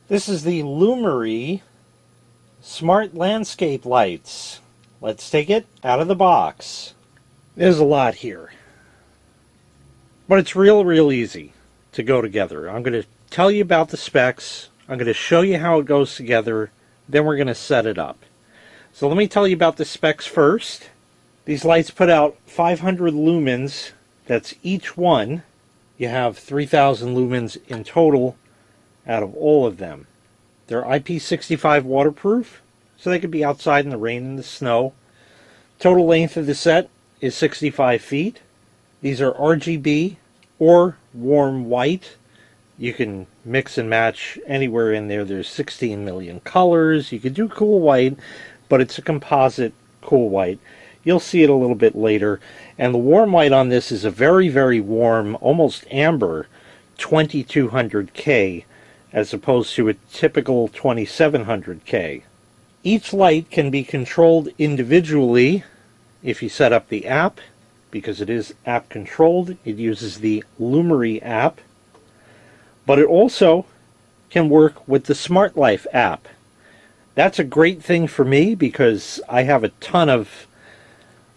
This is the Lumary Smart Landscape Lights. Let's take it out of the box. There's a lot here, but it's real easy to go together. I'm going to tell you about the specs. I'm going to show you how it goes together. Then we're going to set it up. So let me tell you about the specs first. These lights put out 500 lumens. That's each one. You have 3,000 lumens in total out of all of them. They're IP65 waterproof, so they could be outside in the rain and the snow. Total length of the set is 65 feet. These are RGB or warm white. You can mix and match anywhere in there. There's 16 million colors. You could do cool white, but it's a composite cool white. You'll see it a little bit later. And the warm white on this is a very warm, almost amber, 2200K, as opposed to a typical 2700K. Each light can be controlled individually if you set up the app, because it is app controlled. It uses the Lumary app, but it also can work with the Smart Life app. That's a great thing for me because I have a ton of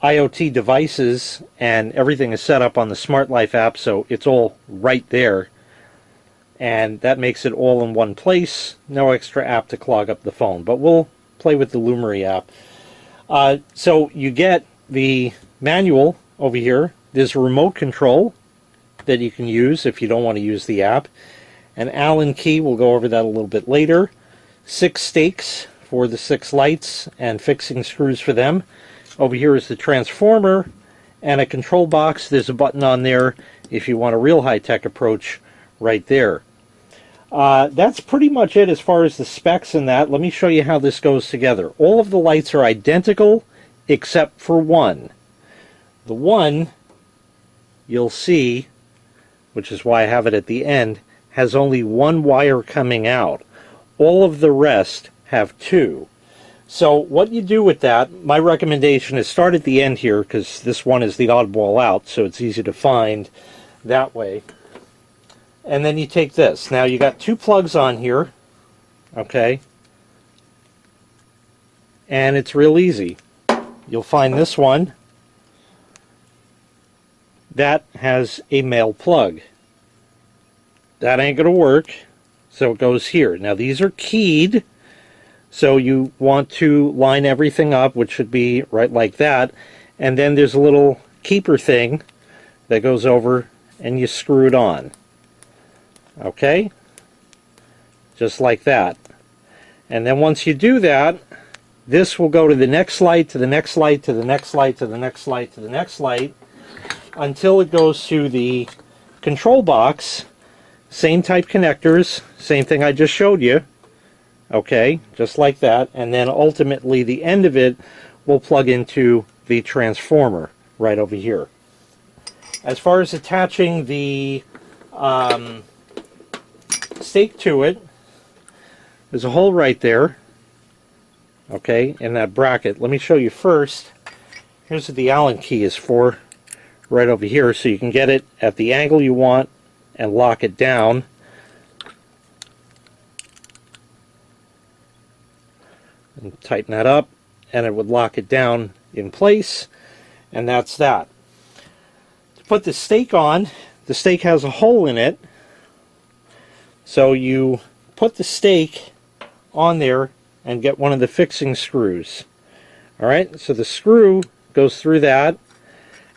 IoT devices and everything is set up on the Smart Life app, so it's all right there. And that makes it all in one place. No extra app to clog up the phone. But we'll play with the Lumary app. So you get the manual over here. There's a remote control that you can use if you don't want to use the app. An Allen key, we'll go over that a little bit later. 6 stakes for the 6 lights and fixing screws for them. Over here is the transformer and a control box. There's a button on there if you want a real high-tech approach right there. That's pretty much it as far as the specs and that. Let me show you how this goes together. All of the lights are identical except for one. The one you'll see, which is why I have it at the end, has only one wire coming out. All of the rest have 2. So what you do with that, my recommendation is start at the end here, because this one is the oddball out, so it's easy to find that way. And then you take this. Now you got 2 plugs on here, okay? And it's real easy. You'll find this one that has a male plug. That ain't gonna work, so it goes here. Now these are keyed, so you want to line everything up, which should be right like that. And then there's a little keeper thing that goes over and you screw it on. Okay? Just like that. And then once you do that, this will go to the next light, to the next light, to the next light, to the next light, to the next light, until it goes to the control box. Same type connectors, same thing I just showed you. Okay, just like that. And then ultimately the end of it will plug into the transformer right over here. As far as attaching the stake to it, there's a hole right there, okay, in that bracket. Let me show you first. Here's what the Allen key is for, right over here, so you can get it at the angle you want and lock it down. And tighten that up, and it would lock it down in place, and that's that. To put the stake on, the stake has a hole in it, so you put the stake on there and get one of the fixing screws. Alright, so the screw goes through that.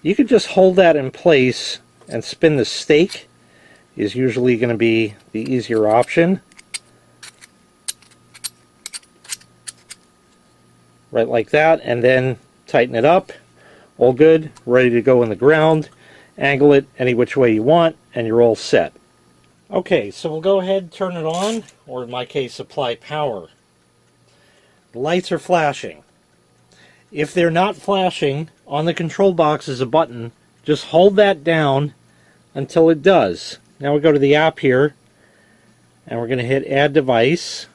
You could just hold that in place and spin the stake, is usually going to be the easier option. Right like that, and then tighten it up. All good, ready to go in the ground. Angle it any which way you want, and you're all set. Okay, so we'll go ahead and turn it on, or in my case, apply power. The lights are flashing. If they're not flashing, on the control box is a button. Just hold that down until it does. Now we go to the app here, and we're going to hit Add Device.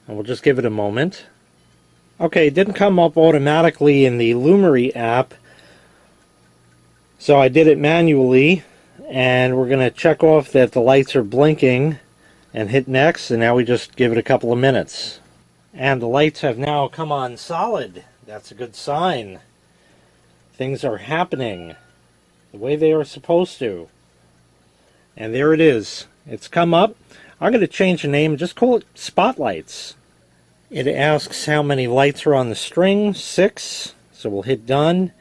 And we'll just give it a moment. Okay, it didn't come up automatically in the Lumary app, so I did it manually, and we're going to check off that the lights are blinking and hit next, and now we just give it a couple of minutes. And the lights have now come on solid. That's a good sign. Things are happening the way they are supposed to. And there it is. It's come up. I'm going to change the name, just call it Spotlights. It asks how many lights are on the string, 6. So we'll hit done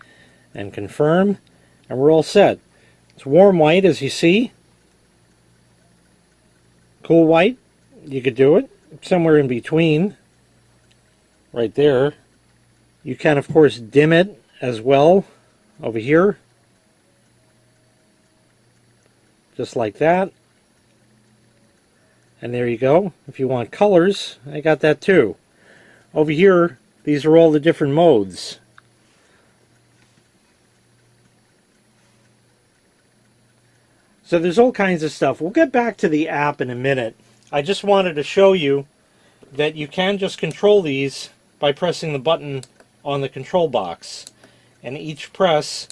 and confirm, and we're all set. It's warm white, as you see. Cool white, you could do it somewhere in between, right there. You can, of course, dim it as well over here, just like that. And there you go. If you want colors, I got that too. Over here, these are all the different modes. So there's all kinds of stuff. We'll get back to the app in a minute. I just wanted to show you that you can just control these by pressing the button on the control box. And each press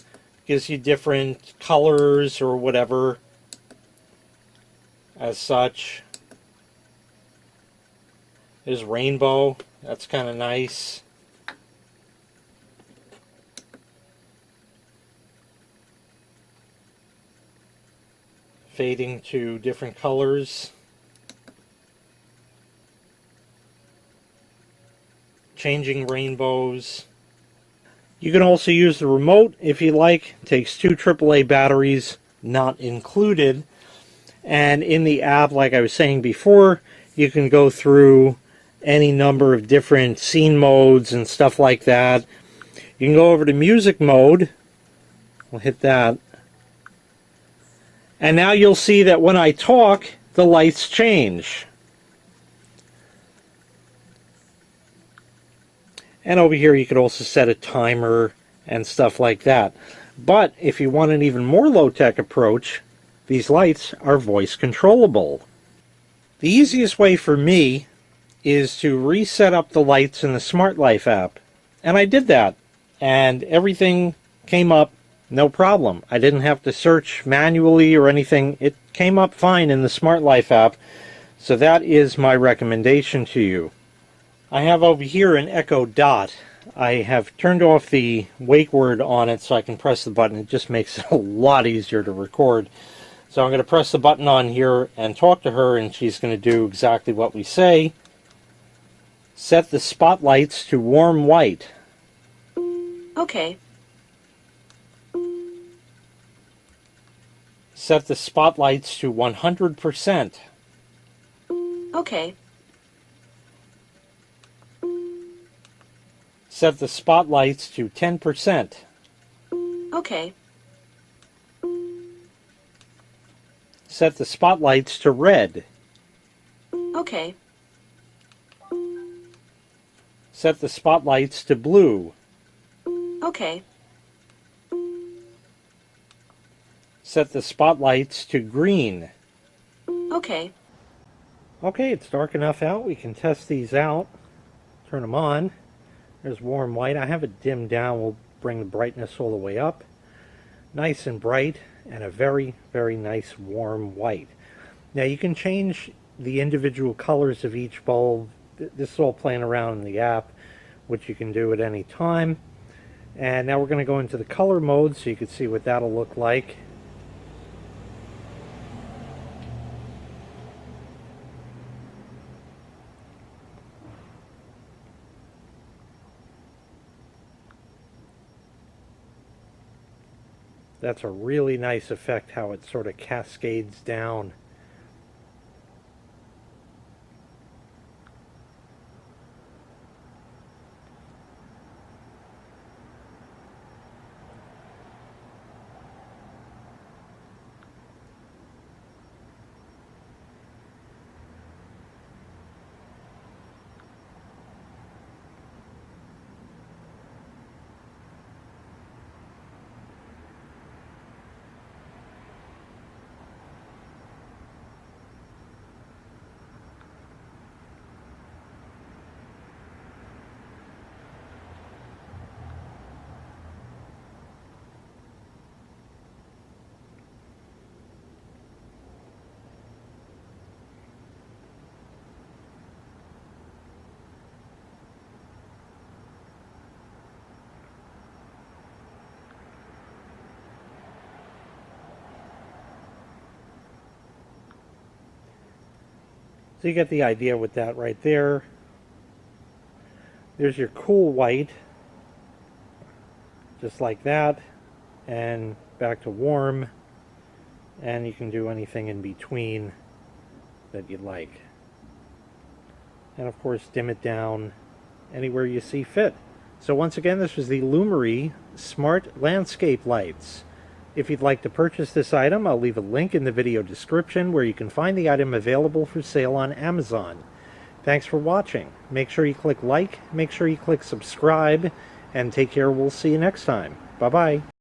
gives you different colors or whatever as such. There's rainbow. That's kind of nice. Fading to different colors. Changing rainbows. You can also use the remote if you like. It takes 2 AAA batteries, not included. And in the app, like I was saying before, you can go through any number of different scene modes and stuff like that. You can go over to music mode. We'll hit that. And now you'll see that when I talk, the lights change. And over here you could also set a timer and stuff like that. But if you want an even more low-tech approach, these lights are voice controllable. The easiest way for me is to reset up the lights in the Smart Life app. And I did that. And everything came up no problem. I didn't have to search manually or anything. It came up fine in the Smart Life app. So that is my recommendation to you. I have over here an Echo Dot. I have turned off the wake word on it so I can press the button. It just makes it a lot easier to record. So I'm going to press the button on here and talk to her, and she's going to do exactly what we say. Set the spotlights to warm white. Okay. Set the spotlights to 100%. Okay. Set the spotlights to 10%. Okay. Set the spotlights to red. Okay. Set the spotlights to blue. Okay. Set the spotlights to green. Okay. Okay, it's dark enough out. We can test these out. Turn them on. There's warm white. I have it dimmed down. We'll bring the brightness all the way up. Nice and bright, and a very, very nice warm white. Now you can change the individual colors of each bulb. This is all playing around in the app, which you can do at any time. And now we're going to go into the color mode so you can see what that'll look like. That's a really nice effect, how it sort of cascades down. So you get the idea with that right there. There's your cool white, just like that, and back to warm, and you can do anything in between that you'd like. And of course dim it down anywhere you see fit. So once again, this was the Lumary Smart Landscape Lights. If you'd like to purchase this item, I'll leave a link in the video description where you can find the item available for sale on Amazon. Thanks for watching. Make sure you click like, make sure you click subscribe, and take care. We'll see you next time. Bye-bye.